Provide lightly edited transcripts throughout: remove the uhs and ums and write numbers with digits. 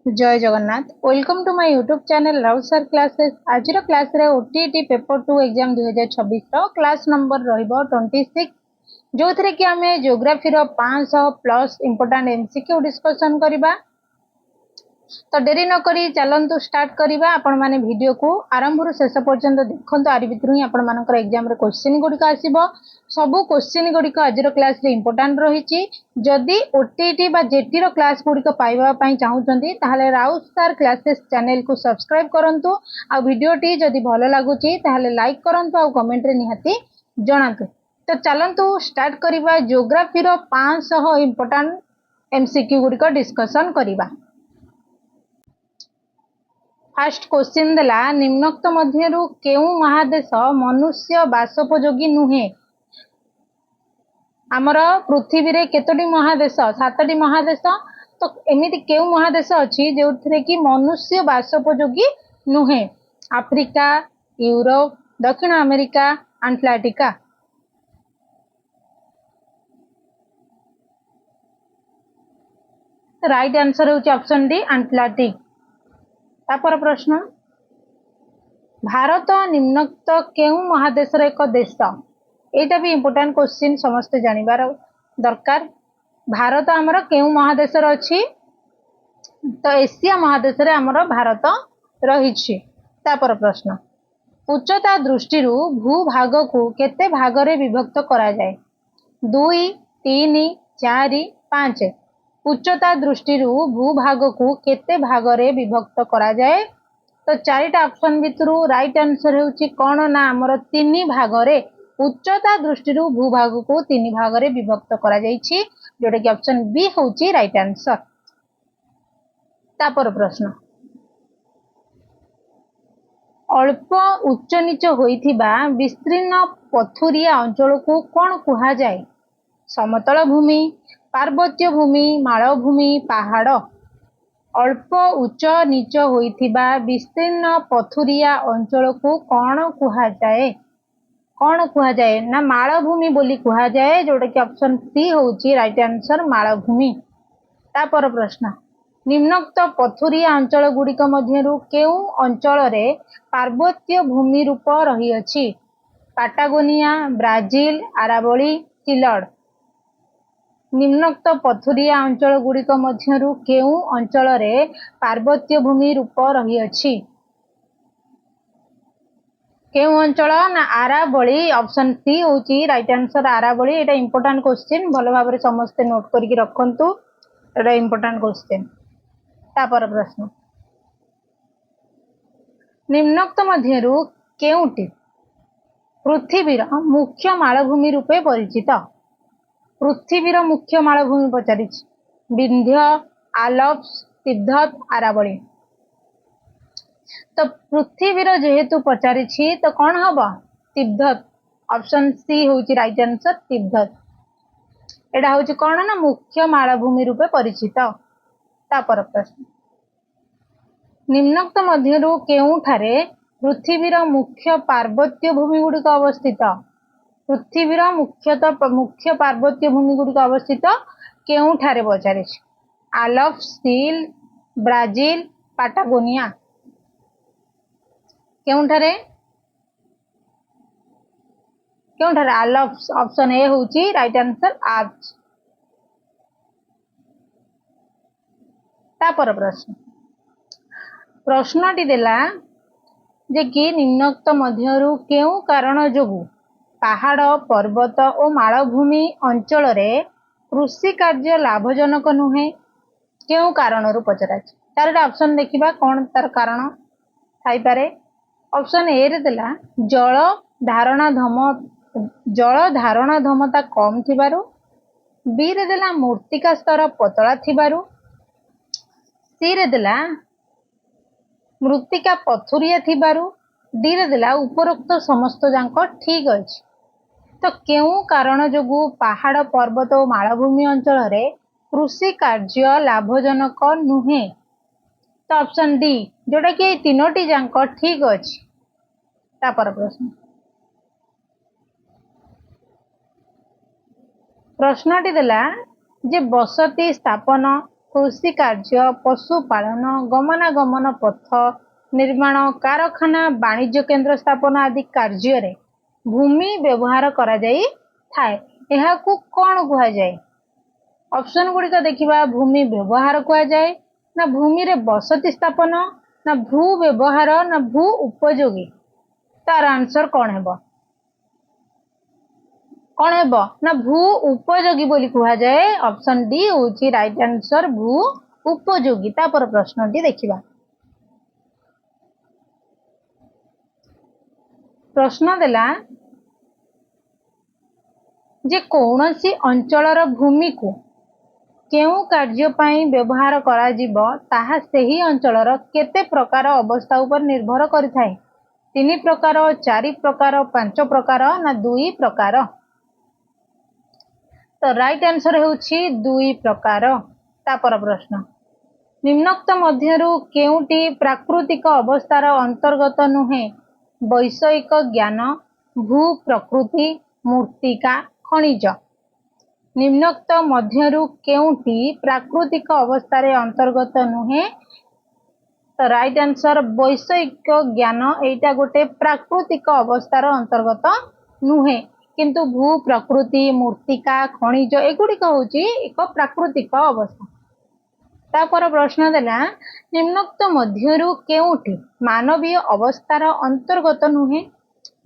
जय Jagannath welcome to my YouTube channel Raut sir classes. आज class रे OTT paper 2 exam 2026 class number रहिबो 26 जो थरे कि हमें ज्योग्राफी रो 500 प्लस इंपोर्टेंट एमसीक्यू डिस्कशन करिबा। तो डेरी न करी चलंतु स्टार्ट करिबा। आपण माने वीडियो को आरंभ रु शेष पर्यंत देखंतु। आरि भितरु ही आपण मानकर एग्जाम रे क्वेश्चन गुडी का आसीबो। सबु क्वेश्चन गुडी का आज रो क्लास रे इंपोर्टेंट रहिछि। जदि ओटीटी बा जेटी रो क्लास गुडी को पाइबा पई चाहुचंती ताहाले राउत सर क्लासेस चैनल को सब्सक्राइब करंतु। आ वीडियो टी जदि भलो लागुची ताहाले लाइक करंतु आ कमेंट रे निहाती जणांतु। तो चलंतु स्टार्ट करिबा। ज्योग्राफी रो 500 इंपोर्टेंट एमसीक्यू गुडी को डिस्कशन करिबा। फर्स्ट क्वेश्चन देला निम्नोक्त मध्यरु केउ महादेश मनुष्य बासोपयोगी नुहे। आमर पृथ्वी रे केतोटी महादेश 7टी महादेश। तो एमिति केउ महादेश अछि जोथरे कि मनुष्य बासोपयोगी नुहे। अफ्रीका, यूरोप, दक्षिण अमेरिका, अंटार्कटिका। राइट आंसर होची ऑप्शन डी अंटार्कटिक। तापर प्रश्न भारत निम्नोक्त केउ महादेश रे एक देश। एटा भी इंपोर्टेंट क्वेश्चन समस्त जानिबार दरकार। भारत हमर केउ महादेश रे अछि तो एशिया महादेश रे हमर भारत रहिछि। तापर प्रश्न उच्चता दृष्टि भूभाग को केते भाग रे विभक्त करा जाय। 2 3 4 5। उच्चता दृष्टि भूभाग को केते भाग रे विभक्त करा जाए। तो चारिटा ऑप्शन भितरु राइट आंसर होची कोन ना हमर 3 भाग रे उच्चता दृष्टि भूभाग को 3 भाग रे विभक्त करा जाईछि जोटा कि ऑप्शन बी होची राइट आंसर। तापर प्रश्न अल्प उच्च नीच होइथिबा विस्तीर्ण पथुरिया अंचल को कोन कुहा जाय। समतल भूमि, पार्वत्य भूमि, मालभूमि, पहाड़। अल्प उच्च नीच होइथिबा विस्तीर्ण पथुरिया अंचल को कौन कुहा जाए। कौन कुहा जाए ना मालभूमि बोली कुहा जाए जोटा कि ऑप्शन सी होची राइट आंसर मालभूमि। तापर प्रश्न निम्नोक्त पथुरिया अंचल गुड़िक मध्यरु केउ अंचल रे पार्वत्य भूमि रूप रही अछि। Patagonia, Brazil, Aravalli, चिलड़। निम्नोक्त पथुरिया अंचल गुड़िक मध्यरु केउ अंचल रे पार्वत्य भूमि रूप रही अछि। केउ अंचल ना अरावली ऑप्शन सी होची राइट आंसर अरावली। एटा इंपोर्टेंट क्वेश्चन भलो भाबरे समस्त नोट करके रखंतु। एटा इंपोर्टेंट क्वेश्चन। तापर प्रश्न निम्नोक्त मध्यरु केउटी पृथ्वीर मुख्य मालभूमि रूपे परिचित। पृथ्वीर मुख्य मालभूमि पचारि विंध्य, आल्प्स, तिब्बत, अरावली। तो पृथ्वीर जेहेतु पचारि तो कौन हम तिब्बत ऑप्शन सी होची राइट आंसर तिब्बत। एटा होची कौन ना मुख्य मालभूमि रूपे परिचित। तापर प्रश्न निम्नोक्त मध्यरु केउठारे पृथ्वीर मुख्य पार्वत्य भूमि गुड़िक अवस्थित। पृथ्वीर मुख्य पार्वत्य भूमि गुड़िक अवस्थित केउठारे पचारि आल्प्स, सील, ब्राजिल, पाटागोनिया। केउठारे केउठारे आल्प्स ऑप्शन ए होची राइट आंसर आल्प्स। तापर प्रश्न प्रश्नटी देला जे कि निम्नोक्त मध्यरु केउ कारण जोगु पहाड़, पर्वत और मालभूमि अंचल रे कृषि कार्य लाभजनक नुहे। केउ कारण रु पचरा चारटा ऑप्शन देखिबा कोन तार कारण थाई पारे। ऑप्शन ए रे देला जल धारणा धमता कम थिबारु। बी रे देला मूर्तिका स्तर पतला थिबारु। सी रे देला मृत्तिका पथुरिया थिबारु। डी रे देला उपरोक्त समस्त जांक ठीक अछि। तो केउ कारण जोगु पहाड़, पर्वत और मालभूमि अंचल रे कृषि कार्य लाभजनक नुहे। तो ऑप्शन डी जोटा कि तीनोटी जांक ठीक अछि। तापर प्रश्नटी देला जे बसती स्थापन कृषि कार्य, पशुपालन, गमनागमन पथ निर्माण, कारखाना, वाणिज्य केन्द्र स्थापना आदि कार्य रे भूमि व्यवहार करा जाई थाए। एहाकू कौन कुहा जाए? ऑप्शन गुड़िक देखिबा। भूमि व्यवहार कुहा जाए, ना भूमि रे बसति स्थापन, ना भू व्यवहार, ना भू उपयोगी। तार आंसर कौन हेबो? कौन हेबो ना भू उपयोगी बोली कुहा जाए। ऑप्शन डी होची राइट आंसर, भू उपयोगी। तापर प्रश्न टी देखिबा। प्रश्न देला जे कौनसी अंचलर भूमि को केउ कार्य पाई व्यवहार करा जिवो ताहा सेही अंचलर केते प्रकार अवस्था उपर निर्भर करिथाए। 3 प्रकार, 4 प्रकार, 5 प्रकार, ना 2 प्रकार। तो राइट आंसर होउछि 2 प्रकार। तापर प्रश्न, निम्नोक्त मध्यरु केउटी प्राकृतिक अवस्थार अंतर्गत नुहे? वैषयिक ज्ञान, भू प्रकृति, मूर्तिका, खनिज। निम्नोक्त मध्यरु केउटी प्राकृतिक अवस्थार अंतर्गत नुहे? तो राइट आंसर वैषयिक ज्ञान। एटा गोटे प्राकृतिक अवस्थार अंतर्गत नुहे, किंतु भू प्रकृति, मूर्तिका, खनिज एगुड़िक होची एक प्राकृतिक अवस्था। तापर प्रश्न देला निम्नोक्त मध्यरु केउटी मानवीय अवस्थार अंतर्गत नुहे?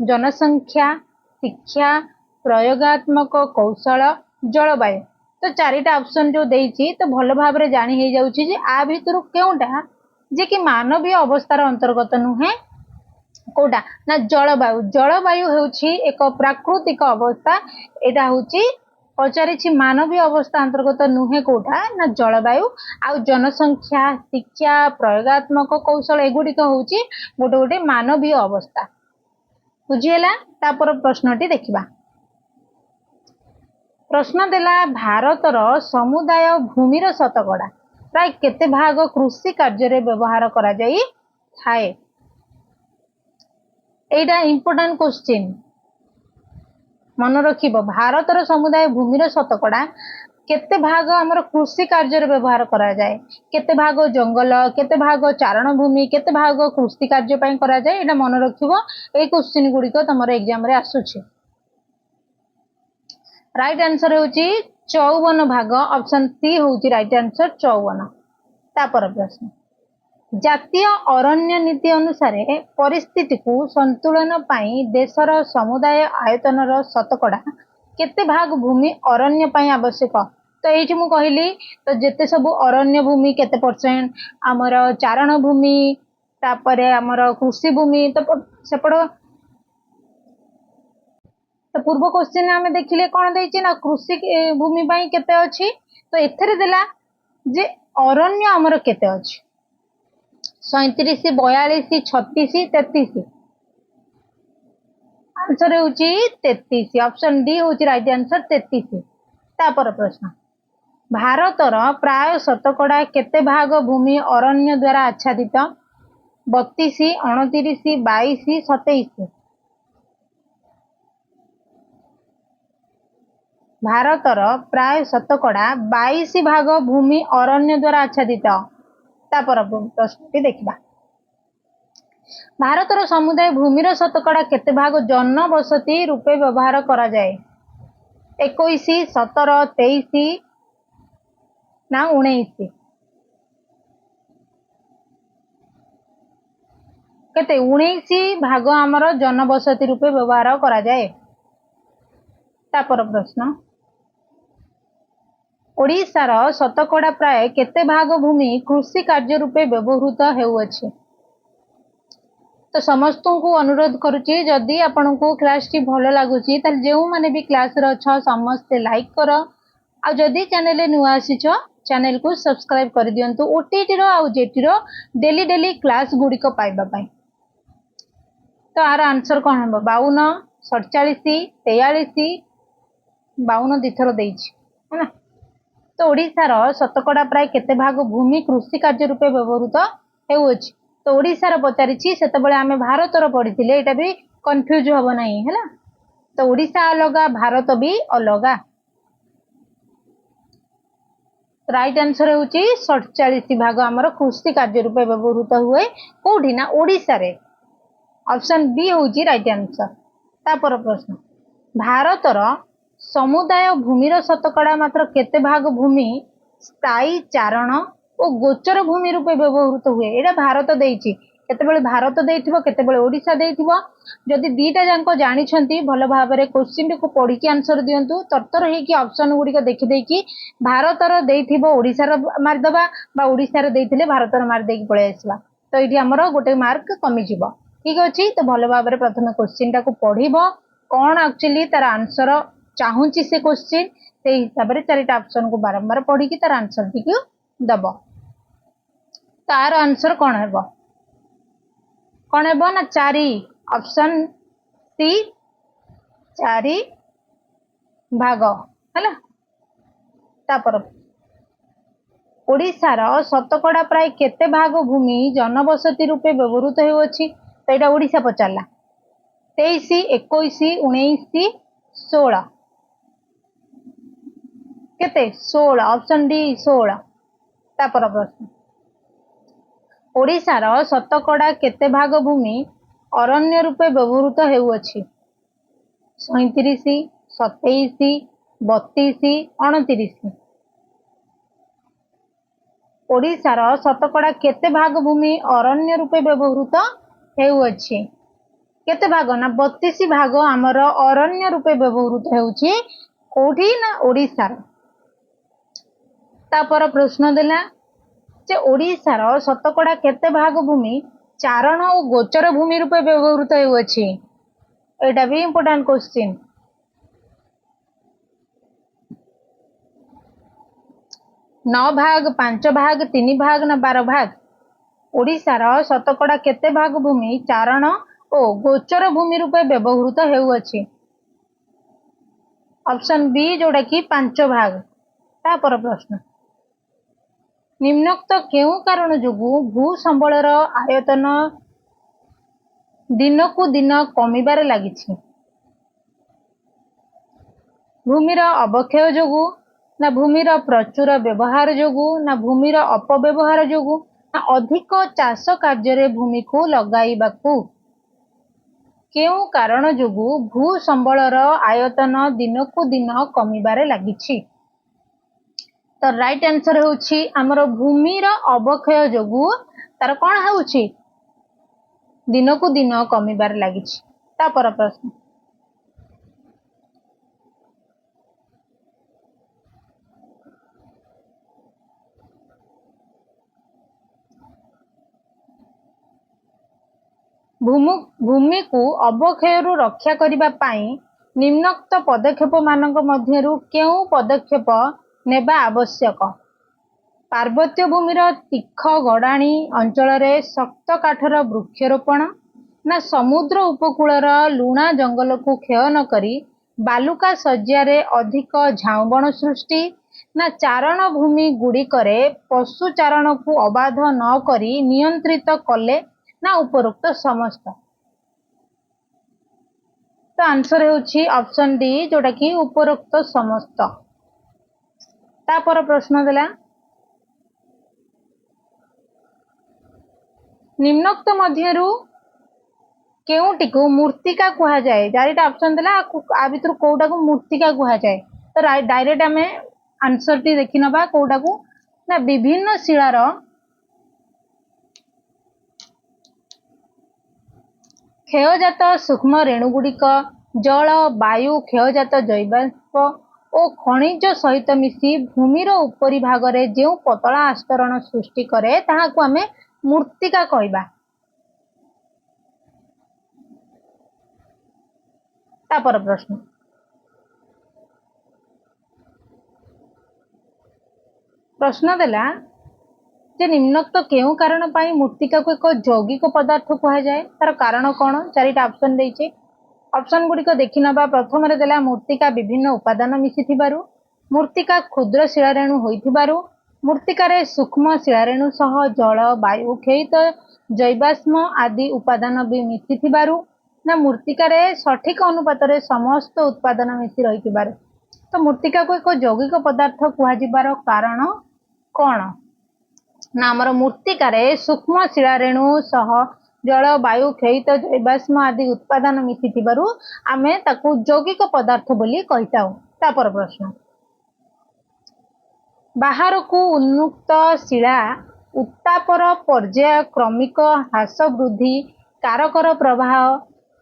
जनसंख्या, शिक्षा, प्रयोगात्मक कौशल, जलवायु। तो 4टा ऑप्शन जो देइछि तो भल भाव रे जानि हे जाउछि जे आ भितरु केउटा जे कि मानवीय अवस्थार अंतर्गत नुहे? कोटा ना जलवायु। जलवायु हेउछि एक प्राकृतिक अवस्था। एटा होछि पचारिछि मानवीय अवस्था अंतर्गत नुहे कोटा ना जलवायु। आ जनसंख्या, शिक्षा, प्रयोगात्मक कौशल एगुड़िक होछि गोटे गोटे मानवीय अवस्था। बुझिहेला? तापर प्रश्नटी देखिबा। प्रश्न देला भारतर समुदाय भूमिर शतकड़ा प्राय केते भाग कृषि कार्य रे व्यवहार करा जाई थाए? एटा इंपोर्टेंट क्वेश्चन, मन रखिबो। भारतर समुदाय भूमिर शतकड़ा केते भाग हमर कृषि कार्य रे व्यवहार करा जाए? केते भाग जंगल, केते भाग चारण भूमि, केते भाग कृषि कार्य पई करा जाए? एटा मन रखिबो। ए क्वेश्चन गुडी को तमरो एग्जाम रे आसुछि। राइट आंसर होची 54 भाग। ऑप्शन सी होची राइट आंसर 54। तापर प्रश्न, जातीय अरण्य नीति अनुसार परिस्थिति को संतुलन पाई देशर समुदाय आयतनर शतकड़ा केते भाग भूमि अरण्य पाई आवश्यक? तो एठी मु कहली तो जेते सब अरण्य भूमि केते परसेंट, हमर चारण भूमि, तापरे हमर कृषि भूमि, तो सेपड़ तो पूर्व क्वेश्चन आमे देखिले कोन देइछि ना कृषि भूमि पई केते अछि। तो एथरे देला जे अरण्य हमर केते अछि 37, 42, 36, 33। आंसर होची 33। ऑप्शन डी होची राइट आंसर 33। तापर प्रश्न, भारतर प्राय शतकड़ा केते भाग भूमि अरण्य द्वारा आच्छादित? 32, 29, 22, 27। भारतर प्राय शतकड़ा 22 भाग भूमि अरण्य द्वारा आच्छादित। तापर प्रश्नटी देखिबा। भारतर समुदाय भूमिर शतकड़ा केते भाग जनबसति रूपे व्यवहार करा जाए? 21, 17, 23 ना 19? केते 19 भाग हमर जनबसति रूपे व्यवहार करा जाए। तापर प्रश्न, ओडिशार शतकड़ा प्राय केते भाग भूमि कृषि कार्य रूपे व्यवहृत हेउअछि? तो समस्त को अनुरोध करुछि जदि आपन को क्लास टी भलो लागुछि त जेउ माने भी क्लास रे छ समस्त लाइक करो। आ जदि चैनल नुआ आसीछ चैनल को सब्सक्राइब कर दियंतु ओटीटी रो आ जेटी रो डेली डेली क्लास गुडी को पाइबा पई। तो आर आंसर कोन हबो? 52, 47, 43, 52 दिथरो देइछि है ना। तो ओडिशार शतकड़ा प्राय केते भाग भूमि कृषि कार्य रूपे व्यवहृत हेउअछि? तो ओडिशार पचारिछि सेतेबेले आमे भारतर पढिथिले एटा भी कंफ्यूज होबो नाही हैला। तो ओडिशा अलगा, भारत भी अलगा। राइट आंसर होची 47 भाग आमर कृषि कार्य रूपे व्यवहृत हुए कोठी ना ओडिसा रे। ऑप्शन बी होची राइट आंसर। तापर प्रश्न भारतर समुदाय भूमिर शतकड़ा मात्र केते भाग भूमि स्थायी चारण और गोचर भूमि रूपे व्यवहृत हुए एटा भारत देइची केतेबेले भारत देइथिबो केतेबेले ओडिसा देइथिबो जदि दीटा जांको जानिछंती भल भाबरे क्वेश्चन को पढ़ी के आंसर दियंतु तरतर हे कि ऑप्शन गुडी को देखि देकी भारतर देइथिबो ओडिसा रो मार दबा बा ओडिसा रो देइथिले भारतर मार देकी पळे आसबा तो एठी हमरो गोटे मार्क कमी जिवो ठीक अछि। तो भल भाबरे प्रथम क्वेश्चन टा को पढ़िबो कोन एक्चुअली तार आंसर चाहूची से क्वेश्चन से हिसाब रे चारिटा ऑप्शन को बारंबार पढ़ी कि तार आंसर टी को दबो। तार आंसर कोन हेबो कौन है ना 4 ऑप्शन सी 4 भाग है। तापर ओडिशार शतकड़ा प्राय केते भाग भूमि जनबसति रूपे व्यवहृत होउछि तो एटा ओडिशा पचारला 23 21 19 16 केते 16 ऑप्शन डी 16। तापर प्रश्न ओडिशार शतकड़ा केते भाग भूमि अरण्य रूपे व्यवहृत होउछि 37 27 32 29 ओडिशार शतकड़ा केते भाग भूमि अरण्य रूपे व्यवहृत होउछि केते भाग ना 32 भाग आमर अरण्य रूपे व्यवहृत होउछि कोठी ना ओडिशार। तापर प्रश्न देला जे ओडिशार शतकड़ा केते भाग भूमि चारण और गोचर भूमि रूपे व्यवहृत होउछि एटा भी इंपोर्टेंट क्वेश्चन। 9 भाग 5 भाग 3 भाग ना 12 भाग ओडिशार शतकड़ा केते भाग भूमि चारण और गोचर भूमि रूपे व्यवहृत होउछि ऑप्शन बी जोड़ा कि 5 भाग। तापर प्रश्न निम्नोक्त केउ कारण जोगु भू संबलर आयतन दिन को दिन कमिबार लागिछि भूमिर अवक्षय जोगु ना भूमिर प्रचुर व्यवहार जोगु ना भूमिर अपव्यवहार जोगु ना अधिक चाष कार्य भूमि को लगाइबाकू केउ कारण जोगु भू संबलर आयतन दिन को दिन कमिबार लागिछि तो राइट आंसर होछि हमर भूमिर अवक्षय जोगु तार कोन होछि दिन को दिन कमिबार लागिछि। तापर प्रश्न भूमि को अवक्षय रक्षा करिबा पाई निम्नोक्त पदक्षेप मानक मध्यरु केउ पदक्षेप नेबा आवश्यक पार्वत्य भूमिर तीख गड़ाणी अंचल शक्त काठर वृक्षरोपण ना समुद्र उपकूलर लुणा जंगल को क्षय न करी बालुका शज्यारे अधिक झाउबण सृष्टि ना चारण भूमि गुड़िकरे पशु चारण को अबाध न करी नियंत्रित कले ना उपरोक्त समस्त। तो आंसर होछि ऑप्शन डी जोटा कि उपरोक्त समस्त। तापर प्रश्न देला निम्नोक्त मध्यरु केउटी को मूर्तिका कहा जाए चारिटा ऑप्शन देला आ भितर कोउटा को मूर्तिका कहा जाए तो डायरेक्ट आमे आंसर टी देखि नबा कोउटा को ना विभिन्न शिलार क्षयजात सूक्ष्म रेणुगुड़िक जल वायु क्षयजात जैवांश और खनिज सहित मिसी भूमिर उपरी भागरे जो पतला आस्तरण सृष्टि करे ताहाकु आमे मूर्तिका कहबा। तापर प्रश्न प्रश्न देला जे निम्नोक्त केउ कारण पाई मूर्तिका को एक यौगिक पदार्थ कहा जाए तार कारण कौन चारिटा ऑप्शन देइछे ऑप्शन गुडी को देखि नबा। प्रथम रे देला मूर्तिका विभिन्न उपादान मिसी थिबारु मूर्तिका क्षुद्र शिलारेणु होइथिबारु मूर्तिका रे सूक्ष्म शिलारेणु सह जल वायु क्षयित जैवाश्म आदि उपादान भी मिसी थिबारु ना मूर्तिका रे सठिक अनुपात रे समस्त उत्पादन मिसी रहिथिबारु। तो मूर्तिका को एक यौगिक पदार्थ कहा जिबार कारण कौन ना आमर मूर्तिकार सूक्ष्म शिलारेणु सह जल वायु क्षयित जैवाश्म आदि उत्पादन मिसी आमे ताकू यौगिक पदार्थ बोली कही तापर प्रश्न बाहर को उन्मुक्त शिला उत्तापर पर्याय क्रमिक ह्रास वृद्धि कारकर प्रवाह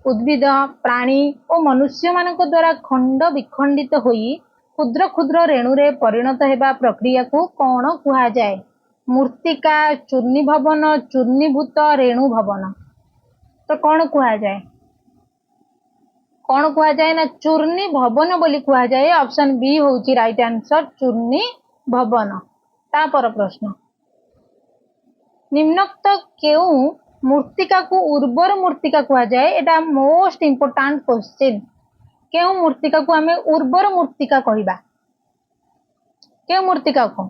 उद्भिद प्राणी और मनुष्य मान द्वारा खंड विखंडित होई क्षुद्र क्षुद्र रेणुरे परिणत हेबा प्रक्रिया को कौन कुहा जाए मूर्तिका चूर्णी भवन चूर्णीभूत रेणु भवन तो कौन कुहा जाए कौन कुहा जाए ना चूर्णी भवन बोली कुहा जाए ऑप्शन बी होची राइट आंसर चूर्णी भवन तापर प्रश्न निम्नोक्त केउ मूर्तिका को उर्वर मूर्तिका कुहा जाए एटा मोस्ट इंपोर्टेंट क्वेश्चन केउ मूर्तिका को हमें उर्वर मूर्तिका कहिबा केउ मूर्तिका को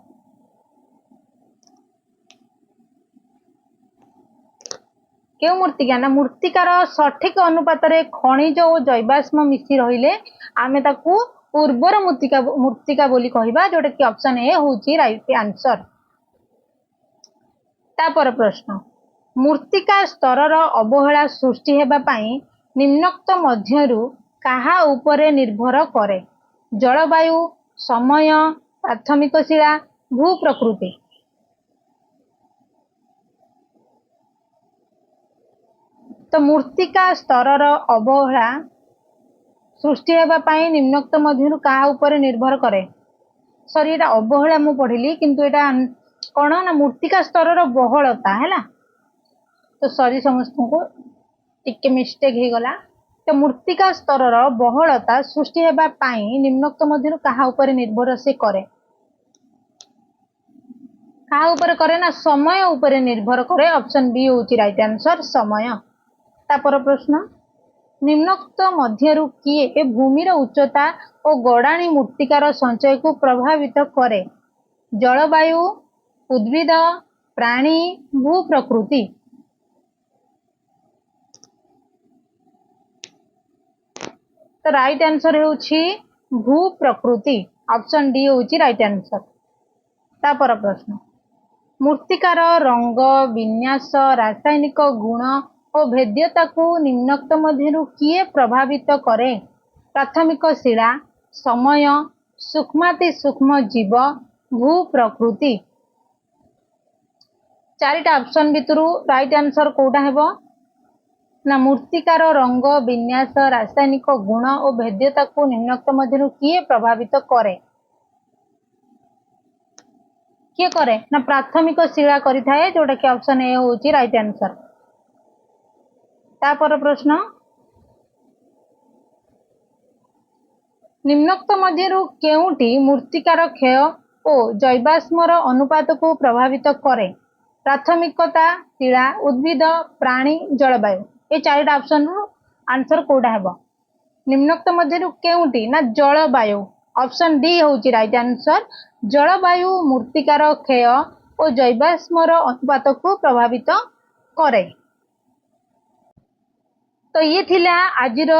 केउ मूर्तिका ना मूर्तिकार सठिक अनुपात रे खनिज और जैवाश्म मिसी रहिले आमे ताकू उर्वर मूर्तिका बोली कहिबा जोटा कि ऑप्शन ए होची राइट आंसर तापर प्रश्न मूर्तिका स्तरर अवहेला सृष्टि हेबा पाई निम्नोक्त मध्यरु काहा उपरे निर्भर करे जलवायु समय प्राथमिक शिला भू प्रकृति तो मूर्तिका स्तरर अवहेला सृष्टि हेबा पाई निम्नोक्त मध्यरु काहा उपरे निर्भर करे सॉरी एटा अवहेला मु पढ़िली किंतु एटा कौन ना मूर्तिका स्तरर बहलता है तो सॉरी समस्त को टिके मिस्टेक हो गला तो मूर्तिका स्तरर बहलता सृष्टि हेबा पाई निम्नोक्त मध्यरु काहा उपरे निर्भर से करे काहा उपरे करे ना समय उपरे निर्भर करे ऑप्शन बी होची राइट आंसर समय तापर प्रश्न निम्नोक्त मध्यरु किए भूमिर उच्चता और गड़ाणी मूर्तिकार संचय को प्रभावित करे जलवायु उद्भिद प्राणी भू प्रकृति तो राइट आंसर होची भू प्रकृति ऑप्शन डी होची राइट आंसर तापर प्रश्न मूर्तिकार रंग विन्यास रासायनिक गुण और भेद्यता को निम्नोक्त मध्यरु किए प्रभावित करे प्राथमिक शिला समय सूक्ष्माति सूक्ष्म जीव भू प्रकृति चारिटा ऑप्शन भितरु राइट आंसर कोटा हेबो ना मूर्तिकार रंग विन्यास रासायनिक गुण और भेद्यता को निम्नोक्त मध्यरु किए प्रभावित करे किए करे ना प्राथमिक शिला करि थाए जोटा कि ऑप्शन ए होची राइट आंसर तापर प्रश्न निम्नोक्त मध्यरु केउटी मूर्तिकार क्षय और जैवाश्मर अनुपात को प्रभावित करे प्राथमिकता शिला उद्भिद प्राणी जलवायु ये चारिटा ऑप्शन रु आंसर कोडा हेबो निम्नोक्त मध्यरु केउटी ना जलवायु ऑप्शन डी होची राइट आंसर जलवायु मूर्तिकार क्षय और जैवाश्मर अनुपात को प्रभावित करे तो ये थिला आजिर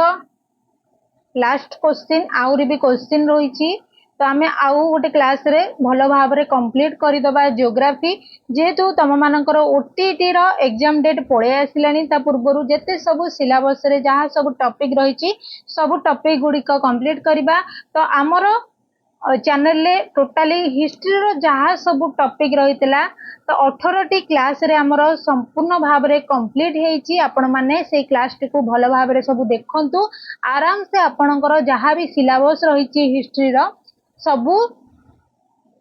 लास्ट क्वेश्चन आउरी भी क्वेश्चन रही तो आम आउ गोटे क्लास रे भल भाव में कंप्लीट करदबा जियोग्राफी जेहेतु तुम मानकर ओटीटी रो एग्जाम डेट पड़े आसलानी पूर्व जिते सब सिलेबस रे जहाँ सब टॉपिक रही सब टॉपिक गुड़िक कंप्लीट करवा तो आमर चैनल रे टोटाली हिस्ट्री रो जहाँ सब टॉपिक रही तो 18टी क्लास रे आमर संपूर्ण भाव में कंप्लीट होईची आपण माने से क्लास टी को भल भाव में सब देखंतु आराम से आपणकर जहाँ भी सिलेबस रही हिस्ट्री रो सबू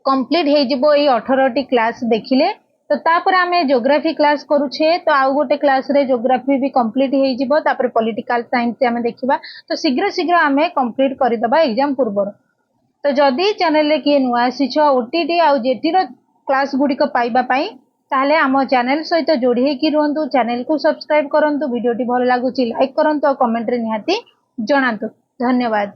कंप्लीट हो जिवो ये 18टी क्लास देखिले तो तापर आमे ज्योग्राफी क्लास करूछे तो आउ गोटे क्लास रे ज्योग्राफी भी कंप्लीट हो जिवो तापर पॉलिटिकल साइंस आमे देखिबा तो शीघ्र शीघ्र आमे कंप्लीट करदबा एग्जाम पूर्व तो जदि चैनल रे किए नुआ आसीछ ओटीटी आउ जेटी रो क्लास गुड़िक पाइबा पाई ताहले आम चैनल सहित जोड़ी होकि रुहतु चैनल को सब्सक्राइब करंतु वीडियोटी भल लागुची लाइक करंतु और कमेंट रे निहाती जणातु धन्यवाद।